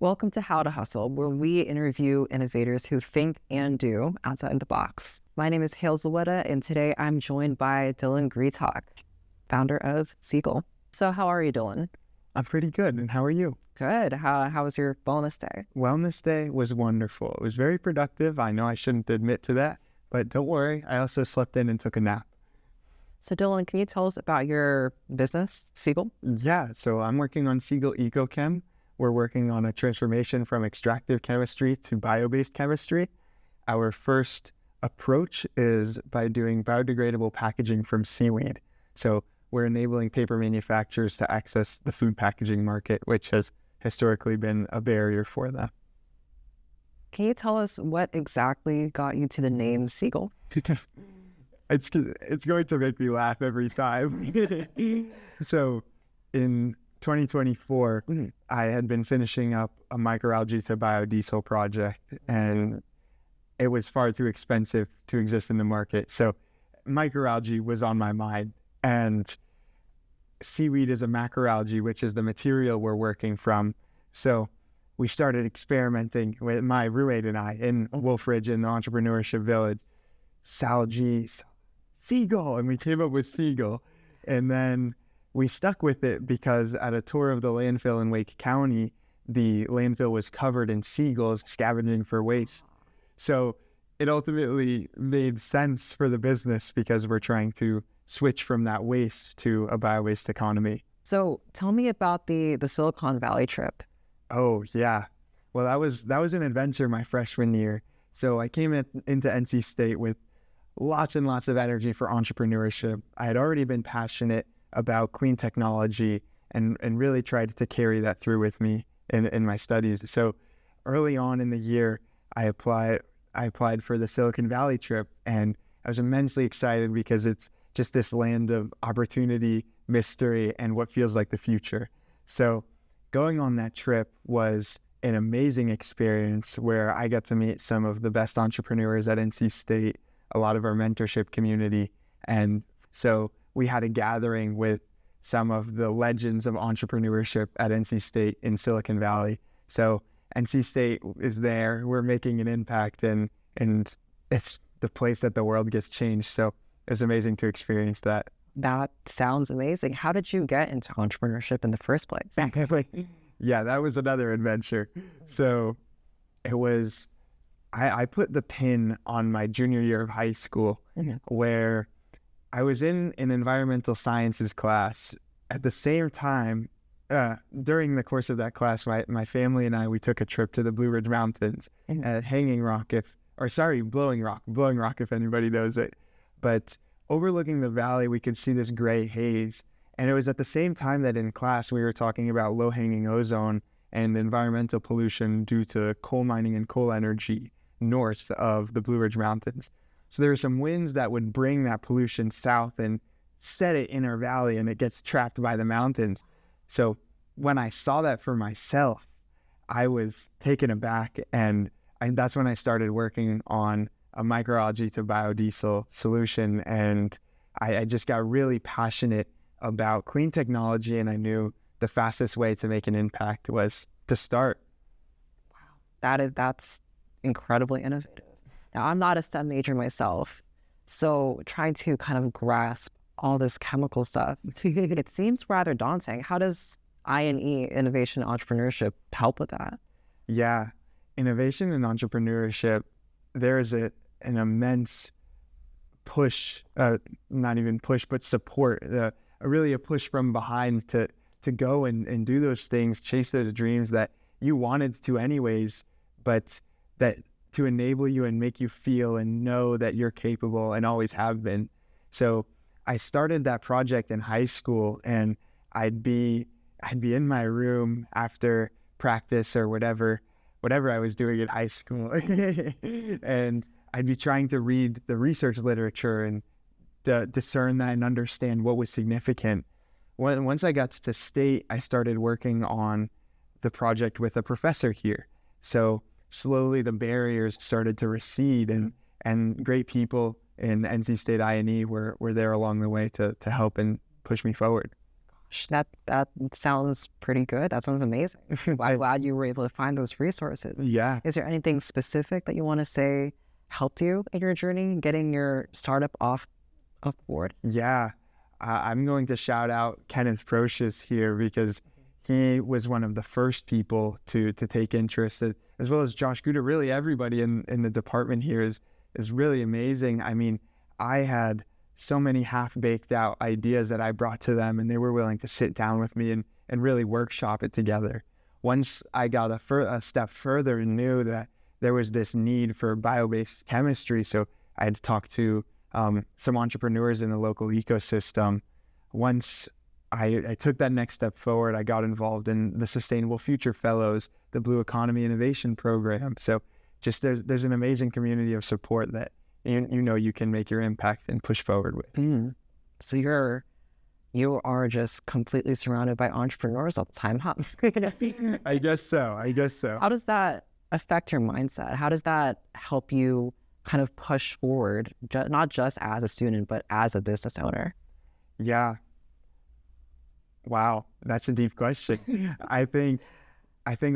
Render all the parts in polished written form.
Welcome to How to Hustle, where we interview innovators who think and do outside the box. My name is Zulueta, and today I'm joined by Dylan Gretok, founder of Seagull. So how are you, Dylan? I'm pretty good. And how are you? Good. How was your wellness day? Wellness day was wonderful. It was very productive. I know I shouldn't admit to that, but don't worry. I also slept in and took a nap. So Dylan, can you tell us about your business, Seagull? Yeah, so I'm working on Seagull EcoChem. We're working on a transformation from extractive chemistry to bio-based chemistry. Our first approach is by doing biodegradable packaging from seaweed. So we're enabling paper manufacturers to access the food packaging market, which has historically been a barrier for them. Can you tell us what exactly got you to the name Seagull? It's going to make me laugh every time. So in 2024, I had been finishing up a microalgae to biodiesel project, and it was far too expensive to exist in the market. So microalgae was on my mind, and seaweed is a macroalgae, which is the material we're working from. So we started experimenting with my roommate and I in Wolfridge in the Entrepreneurship Village. Salgy, Seagull, and we came up with Seagull, and then we stuck with it because at a tour of the landfill in Wake County, the landfill was covered in seagulls scavenging for waste. So it ultimately made sense for the business because we're trying to switch from that waste to a bio-waste economy. So tell me about the Silicon Valley trip. Oh, yeah. Well, that was an adventure my freshman year. So I came into NC State with lots and lots of energy for entrepreneurship. I had already been passionate about clean technology and really tried to carry that through with me in my studies. So early on in the year, I applied for the Silicon Valley trip, and I was immensely excited because it's just this land of opportunity, mystery, and what feels like the future. So going on that trip was an amazing experience where I got to meet some of the best entrepreneurs at NC State, a lot of our mentorship community. And so we had a gathering with some of the legends of entrepreneurship at NC State in Silicon Valley. So NC State is there. We're making an impact, and it's the place that the world gets changed. So it was amazing to experience that. That sounds amazing. How did you get into entrepreneurship in the first place? Yeah, that was another adventure. So it was, I put the pin on my junior year of high school where I was in an environmental sciences class. At the same time, during the course of that class, my family and we took a trip to the Blue Ridge Mountains at Hanging Rock, Blowing Rock, if anybody knows it. But overlooking the valley, we could see this gray haze. And it was at the same time that in class, we were talking about low-hanging ozone and environmental pollution due to coal mining and coal energy north of the Blue Ridge Mountains. So there were some winds that would bring that pollution south and set it in our valley, and it gets trapped by the mountains. So when I saw that for myself, I was taken aback, and that's when I started working on a microalgae to biodiesel solution. And I just got really passionate about clean technology, and I knew the fastest way to make an impact was to start. Wow, that's incredibly innovative. Now, I'm not a STEM major myself, so trying to kind of grasp all this chemical stuff, it seems rather daunting. How does I&E, innovation and entrepreneurship, help with that? Yeah, innovation and entrepreneurship, there's an immense push, not even push, but support, really a push from behind to go and do those things, chase those dreams that you wanted to anyways, but that to enable you and make you feel and know that you're capable and always have been. So I started that project in high school, and I'd be in my room after practice or whatever I was doing in high school. And I'd be trying to read the research literature and discern that and understand what was significant. Once I got to state, I started working on the project with a professor here. So slowly the barriers started to recede, and great people in NC State I&E were there along the way to help and push me forward. That sounds pretty good. That sounds amazing. I'm glad you were able to find those resources. Yeah. Is there anything specific that you want to say helped you in your journey getting your startup off board? Yeah. I'm going to shout out Kenneth Procius here because he was one of the first people to take interest, as well as Josh Guda. Really, everybody in the department here is really amazing. I mean, I had so many half-baked out ideas that I brought to them, and they were willing to sit down with me and really workshop it together. Once I got a step further and knew that there was this need for bio-based chemistry, so I had to talk to some entrepreneurs in the local ecosystem. Once I took that next step forward, I got involved in the Sustainable Future Fellows, the Blue Economy Innovation Program. So just there's an amazing community of support that you can make your impact and push forward with. So you are just completely surrounded by entrepreneurs all the time, huh? I guess so. How does that affect your mindset? How does that help you kind of push forward, not just as a student, but as a business owner? Yeah. Wow, that's a deep question. I think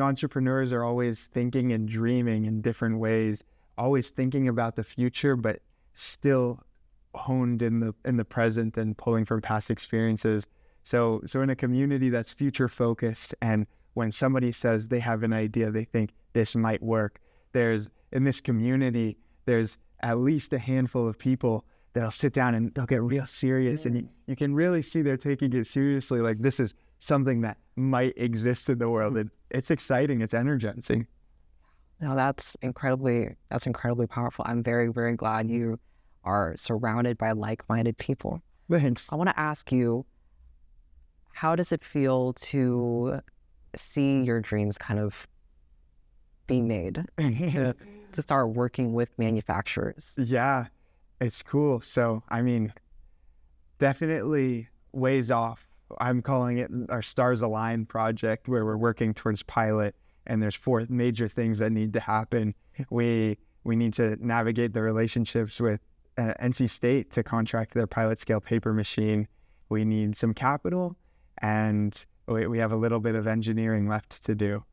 entrepreneurs are always thinking and dreaming in different ways, always thinking about the future, but still honed in the present and pulling from past experiences. So in a community that's future focused, and when somebody says they have an idea, they think this might work, in this community, there's at least a handful of people that'll sit down and they'll get real serious, and you can really see they're taking it seriously. Like, this is something that might exist in the world, and it's exciting, it's energizing. No, that's incredibly powerful. I'm very, very glad you are surrounded by like-minded people. Thanks. I want to ask you, how does it feel to see your dreams kind of be made, to start working with manufacturers? Yeah, it's cool. So, I mean, definitely ways off. I'm calling it our Stars Align project, where we're working towards pilot, and there's 4 major things that need to happen. We need to navigate the relationships with NC State to contract their pilot scale paper machine. We need some capital, and we have a little bit of engineering left to do.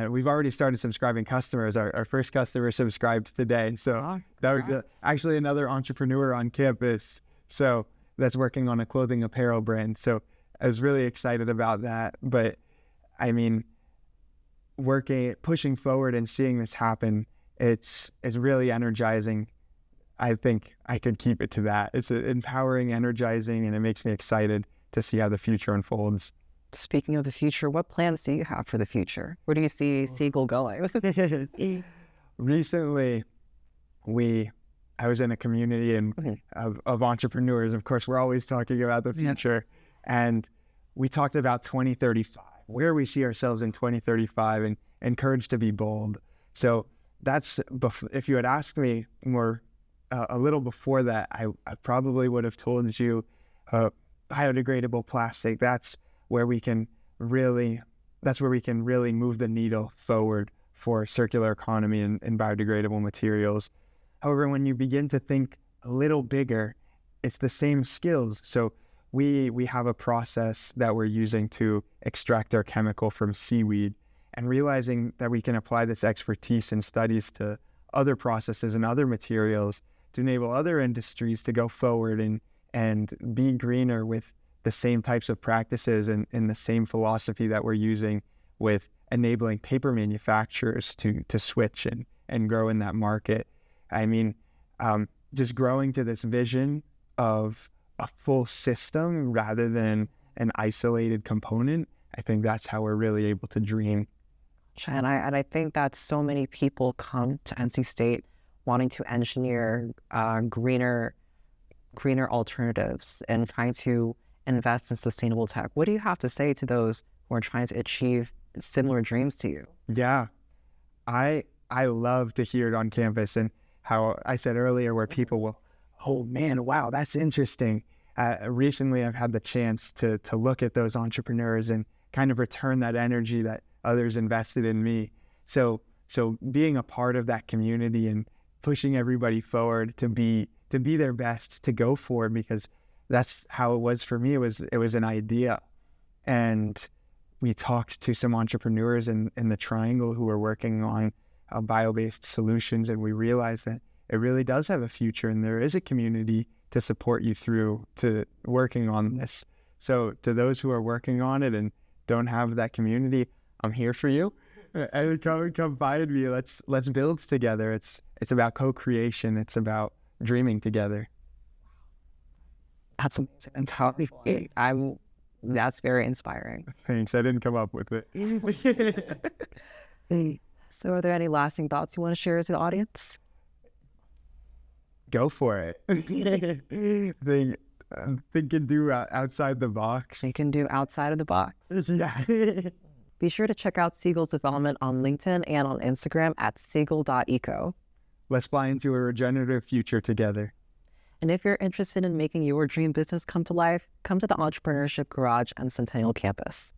We've already started subscribing customers. Our first customer subscribed today. So that was actually another entrepreneur on campus. So that's working on a clothing apparel brand. So I was really excited about that. But I mean, pushing forward and seeing this happen, it's really energizing. I think I could keep it to that. It's empowering, energizing, and it makes me excited to see how the future unfolds. Speaking of the future, what plans do you have for the future? Where do you see Seagull going? Recently, I was in a community of entrepreneurs. Of course, we're always talking about the future. And we talked about 2035, where we see ourselves in 2035, and encouraged to be bold. So that's, if you had asked me more a little before that, I probably would have told you biodegradable plastic. That's where we can really move the needle forward for circular economy and biodegradable materials. However, when you begin to think a little bigger, it's the same skills. So we have a process that we're using to extract our chemical from seaweed, and realizing that we can apply this expertise and studies to other processes and other materials to enable other industries to go forward and be greener with the same types of practices and the same philosophy that we're using with enabling paper manufacturers to switch and grow in that market. I mean, just growing to this vision of a full system rather than an isolated component, I think that's how we're really able to dream. And I think that so many people come to NC State wanting to engineer greener alternatives and trying to invest in sustainable tech. What do you have to say to those who are trying to achieve similar dreams to you? Yeah, I love to hear it on campus, and how I said earlier where people will, oh man, wow, that's interesting. Recently, I've had the chance to look at those entrepreneurs and kind of return that energy that others invested in me. So being a part of that community and pushing everybody forward to be their best, to go for it, because that's how it was for me. It was an idea, And we talked to some entrepreneurs in the Triangle who are working on bio-based solutions, and we realized that it really does have a future, and there is a community to support you through to working on this. So to those who are working on it and don't have that community, I'm here for you. And come find me. Let's build together. It's about co-creation. It's about dreaming together. That's amazing. And that's very inspiring. Thanks. I didn't come up with it. So are there any lasting thoughts you want to share to the audience? Go for it. Think and do outside the box. You can do outside of the box. Yeah. Be sure to check out Seagull's development on LinkedIn and on Instagram at seagull.eco. Let's fly into a regenerative future together. And if you're interested in making your dream business come to life, come to the Entrepreneurship Garage on Centennial Campus.